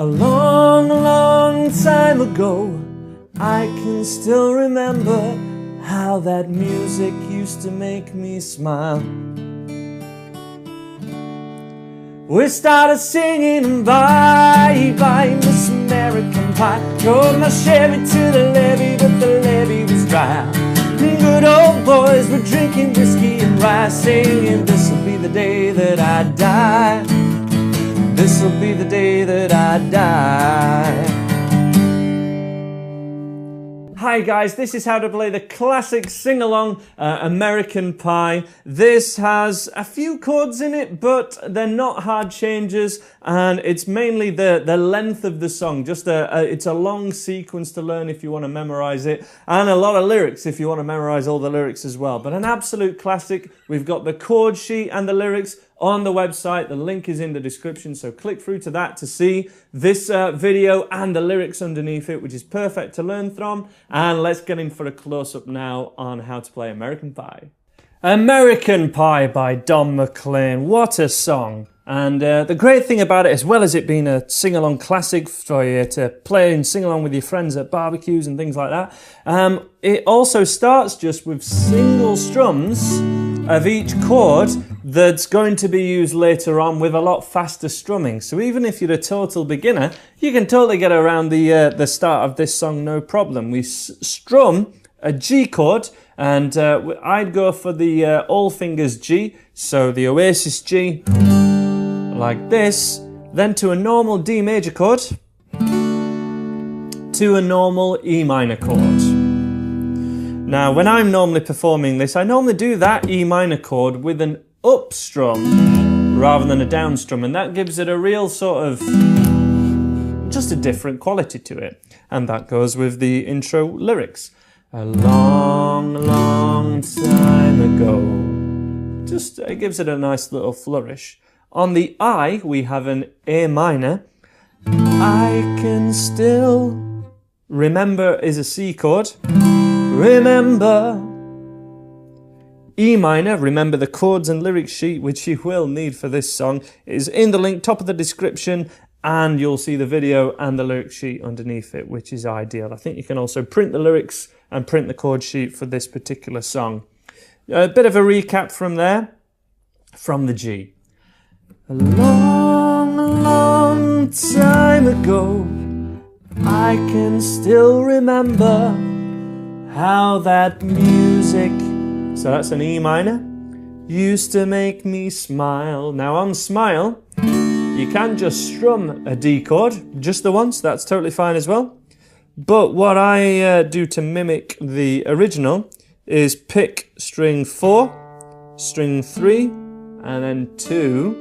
A long, long time ago, I can still remember how that music used to make me smile. We started singing bye bye Miss American Pie. Drove my Chevy to the levee, but the levee was dry. Good old boys were drinking whiskey and rye, singing, this'll be the day that I die. This'll be the day that I die. Hi guys, this is how to play the classic sing-along American Pie. This has a few chords in it, but they're not hard changes, and it's mainly the length of the song. It's a long sequence to learn if you want to memorize it, and a lot of lyrics if you want to memorize all the lyrics as well. But an absolute classic. We've got the chord sheet and the lyrics on the website. The link is in the description, so click through to that to see this video and the lyrics underneath it, which is perfect to learn from. And let's get in for a close-up now on how to play American Pie. American Pie by Don McLean. What a song. And the great thing about it, as well as it being a sing-along classic for you to play and sing along with your friends at barbecues and things like that, it also starts just with single strums of each chord that's going to be used later on with a lot faster strumming. So even if you're a total beginner, you can totally get around the start of this song no problem. We strum a G chord, and I'd go for the all fingers G, so the Oasis G, like this, then to a normal D major chord, to a normal E minor chord. Now, when I'm normally performing this, I normally do that E minor chord with an up strum rather than a down strum, and that gives it a real sort of, just a different quality to it. And that goes with the intro lyrics. A long, long time ago. It gives it a nice little flourish. On the I, we have an A minor. I can still remember is a C chord. Remember. E minor, remember the chords and lyrics sheet, which you will need for this song, is in the link, top of the description, and you'll see the video and the lyric sheet underneath it, which is ideal. I think you can also print the lyrics and print the chord sheet for this particular song. A bit of a recap from there, from the G. A long, long time ago, I can still remember how that music, so that's an E minor, used to make me smile. Now on smile, you can just strum a D chord, just the once, that's totally fine as well. But what I do to mimic the original is pick string 4, string 3, and then 2,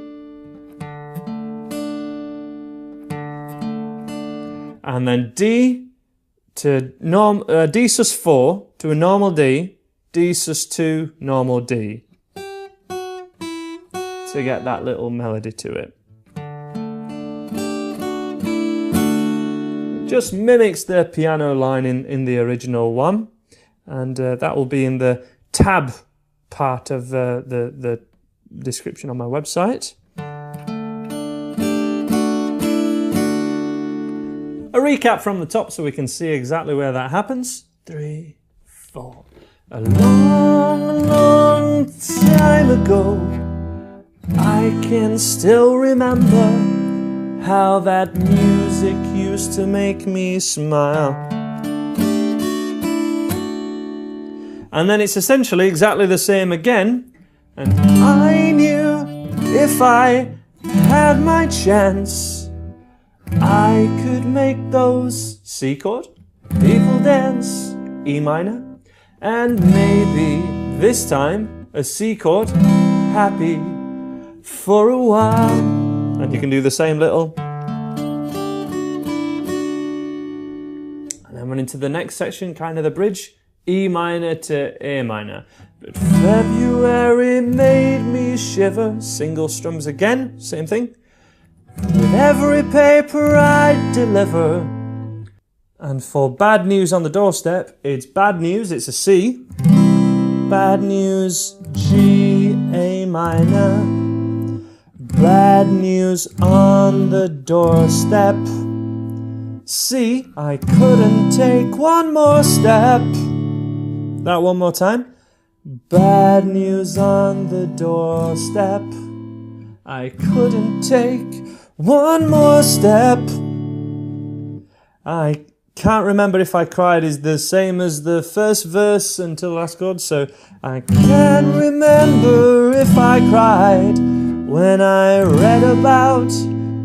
and then D to D sus4 to a normal D, D sus2, normal D, to get that little melody to it. It just mimics the piano line in the original one, and that will be in the tab part of the description on my website. A recap from the top so we can see exactly where that happens. 3, 4. A long, long time ago, I can still remember how that music used to make me smile. And then it's essentially exactly the same again. And I knew if I had my chance, I could make those C chord people dance, E minor, and maybe this time a C chord, happy for a while. And you can do the same little. And then run into the next section, kind of the bridge, E minor to A minor. But February made me shiver, single strums again, same thing. With every paper I deliver. And for bad news on the doorstep, it's bad news, it's a C. Bad news, G, A minor. Bad news on the doorstep. C. I couldn't take one more step. That one more time. Bad news on the doorstep. I couldn't take one more step. I can't remember if I cried is the same as the first verse until the last chord. So I can't remember if I cried when I read about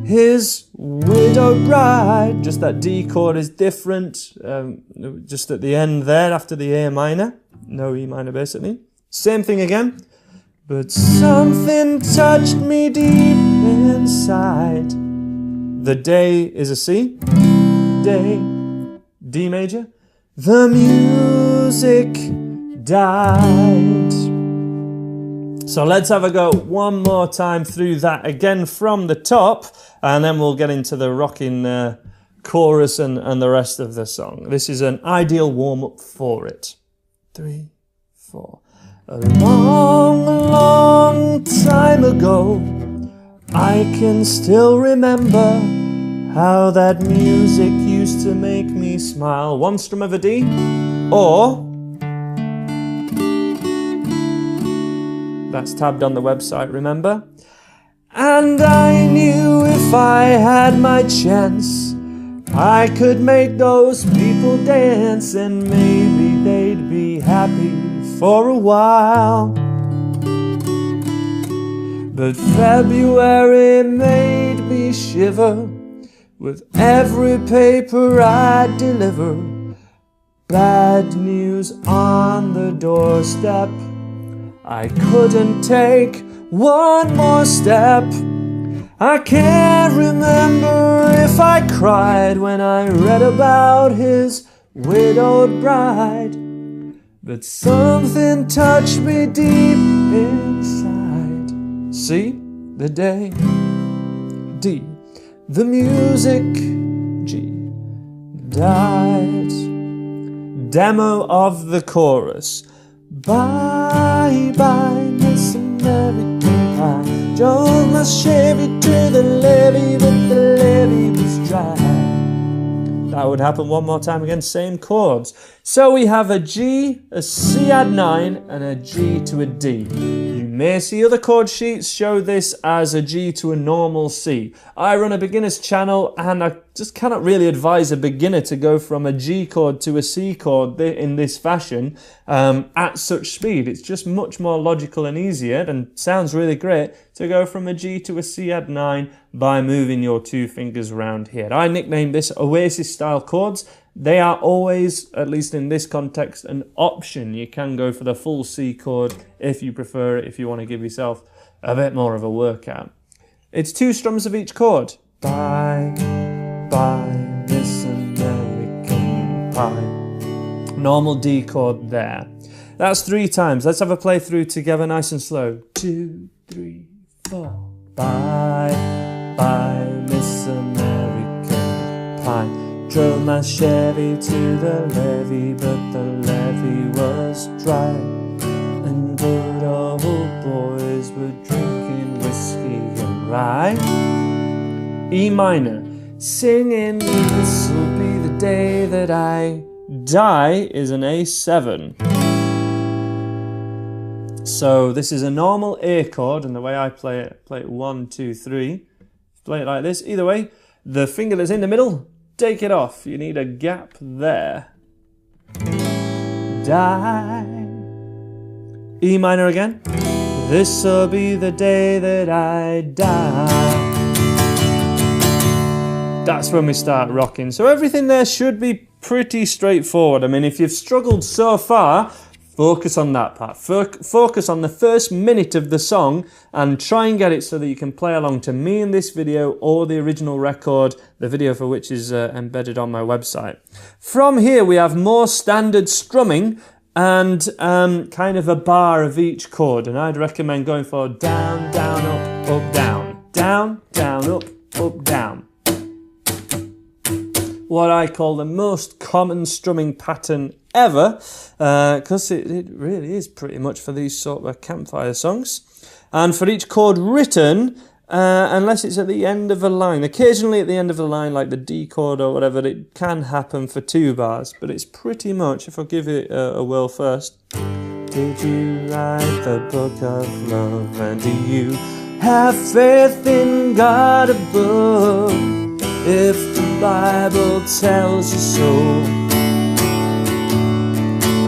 his widowed bride. Just that D chord is different. Just at the end there after the A minor. No E minor basically. Same thing again. But something touched me deep inside. The day is a C. Day. D major. The music died. So let's have a go one more time through that again from the top, and then we'll get into the rocking chorus and the rest of the song. This is an ideal warm-up for it. 3, 4. A long, long time ago, I can still remember how that music used to make me smile. One strum of a D, or that's tabbed on the website, remember? And I knew if I had my chance, I could make those people dance, and maybe they'd be happy for a while. But February made me shiver with every paper I deliver. Bad news on the doorstep. I couldn't take one more step. I can't remember if I cried when I read about his widowed bride. But something touched me deep inside. C, the day. D, the music. G, died. Demo of the chorus. Bye bye, Miss American Pie. Drove my Chevy to the levee, but the levee was dry. That would happen one more time again, same chords. So we have a G, a C add 9, and a G to a D. You may see other chord sheets show this as a G to a normal C. I run a beginner's channel and I just cannot really advise a beginner to go from a G chord to a C chord in this fashion at such speed. It's just much more logical and easier, and sounds really great, to go from a G to a C add 9 by moving your two fingers around here. I nicknamed this Oasis style chords. They are always, at least in this context, an option. You can go for the full C chord if you prefer it, if you want to give yourself a bit more of a workout. It's 2 strums of each chord. Bye, bye, Miss American Pie. Normal D chord there. That's 3 times. Let's have a play through together, nice and slow. 2, 3, 4. Bye, bye, Miss American Pie. Drove my Chevy to the levee, but the levee was dry, and good old boys were drinking whiskey and rye. E minor, singing this'll be the day that I die is an A7. So this is a normal A chord, and the way I play it 1, 2, 3. Play it like this. Either way, the finger that's in the middle, take it off. You need a gap there. Die. E minor again. This'll be the day that I die. That's when we start rocking. So everything there should be pretty straightforward. I mean, if you've struggled so far, focus on that part. Focus on the first minute of the song and try and get it so that you can play along to me in this video or the original record, the video for which is embedded on my website. From here we have more standard strumming and kind of a bar of each chord, and I'd recommend going for down, down, up, down, down, down, up, down. What I call the most common strumming pattern ever, because it really is pretty much for these sort of campfire songs. And for each chord written, unless it's at the end of a line. Occasionally at the end of a line, like the D chord or whatever, it can happen for 2 bars, but it's pretty much, if I give it a whirl first. Did you write the book of love, and do you have faith in God above, if the Bible tells you so?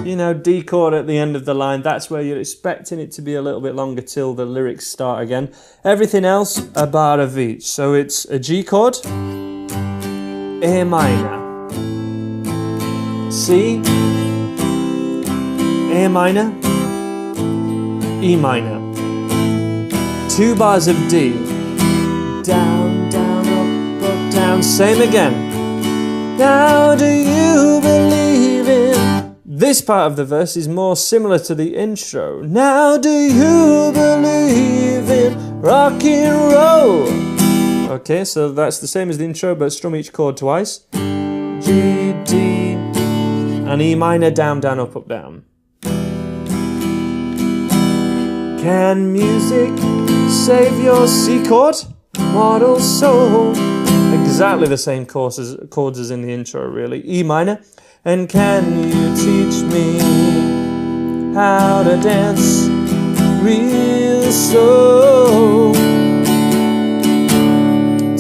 You know, D chord at the end of the line, that's where you're expecting it to be a little bit longer till the lyrics start again. Everything else, a bar of each. So it's a G chord, A minor, C, A minor, E minor. 2 bars of D, down, down, up, down, same again. Now do you believe in? This part of the verse is more similar to the intro. Now do you believe in rock and roll? Okay, so that's the same as the intro, but strum each chord twice. G, D, and E minor, down, down, up, down. Can music save your C chord? Mortal soul. Exactly the same chords as in the intro, really. E minor. And can you teach me how to dance real slow?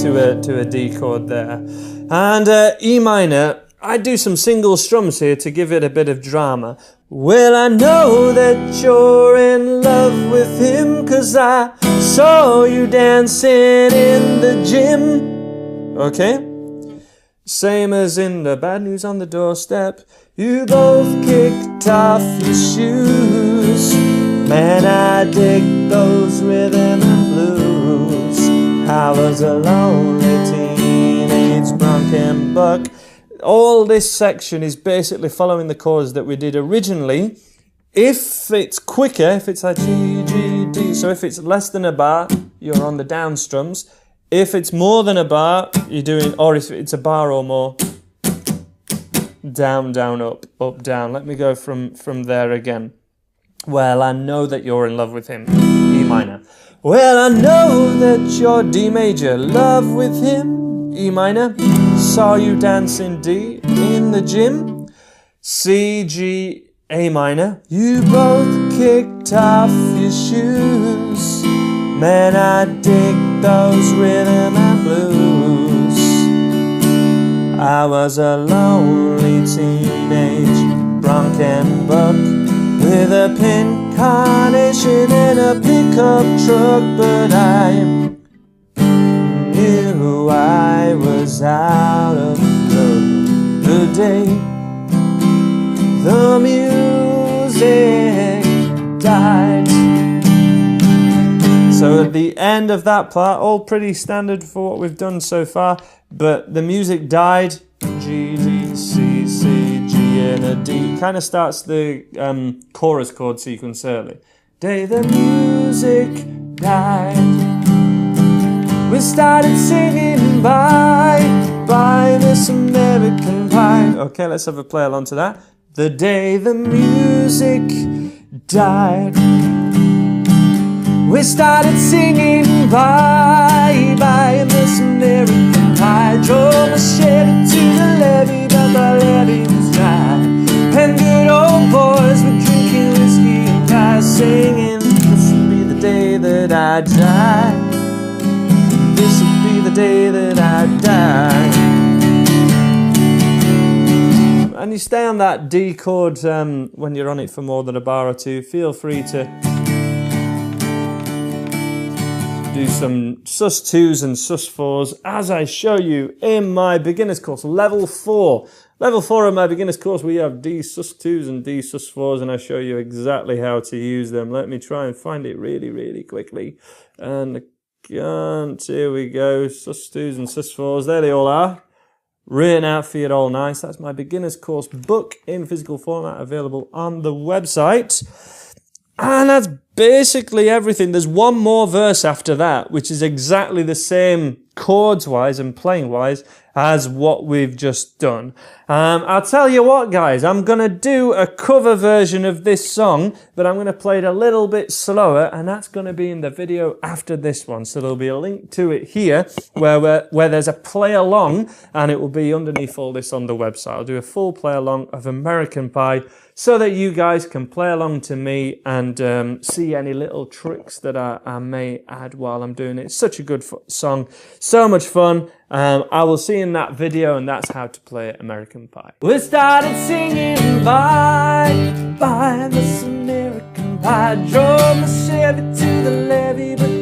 To a D chord there. And E minor, I do some single strums here to give it a bit of drama. Well, I know that you're in love with him, 'cause I saw you dancing in the gym. Okay? Same as in the Bad News on the Doorstep. You both kicked off your shoes. Man, I dig those rhythm and blues. I was a lonely teenage Bronco buck. All this section is basically following the chords that we did originally. If it's quicker, if it's like G, G, D, so if it's less than a bar, you're on the down strums. If it's more than a bar, you're doing, or if it's a bar or more, down, down, up, up, down. Let me go from there again. Well, I know that you're in love with him, E minor. Well, I know that you're D major, love with him, E minor. Saw you dancing D in the gym, C, G, A minor. You both kicked off your shoes. Man, I dig those rhythm and blues. I was a lonely teenage Bronco buck with a pink carnation and a pickup truck, but I knew I was out of love the day the music died. So at the end of that part, all pretty standard for what we've done so far, but the music died. G, D, C, C, G, and a D. Kind of starts the chorus chord sequence early. Day the music died. We started singing bye, Miss American Pie. Okay, let's have a play along to that. The day the music died. We started singing bye, Miss American Pie. Drove a Chevy to the levee, but the levee was dry. And good old boys were drinking whiskey and pie, singing, this'll be the day that I die. This'll be the day that I die. And you stay on that D chord when you're on it for more than a bar or two. Feel free to do some sus2s and sus4s as I show you in my beginner's course, level 4. Level 4 of my beginner's course, we have D sus2s and D sus4s, and I show you exactly how to use them. Let me try and find it really, really quickly. And I can't. Here we go. Sus2s and sus4s. There they all are. Written out for you all nice. That's my beginner's course book in physical format, available on the website. And that's basically everything. There's one more verse after that, which is exactly the same chords-wise and playing-wise as what we've just done. I'll tell you what, guys, I'm going to do a cover version of this song, but I'm going to play it a little bit slower, and that's going to be in the video after this one. So there'll be a link to it here where there's a play along, and it will be underneath all this on the website. I'll do a full play along of American Pie so that you guys can play along to me and see any little tricks that I may add while I'm doing it. It's such a good song, so much fun. I will see you in that video, and that's how to play American Pie. We started singing bye, bye, Miss American Pie. Drove my Chevy to the levee, but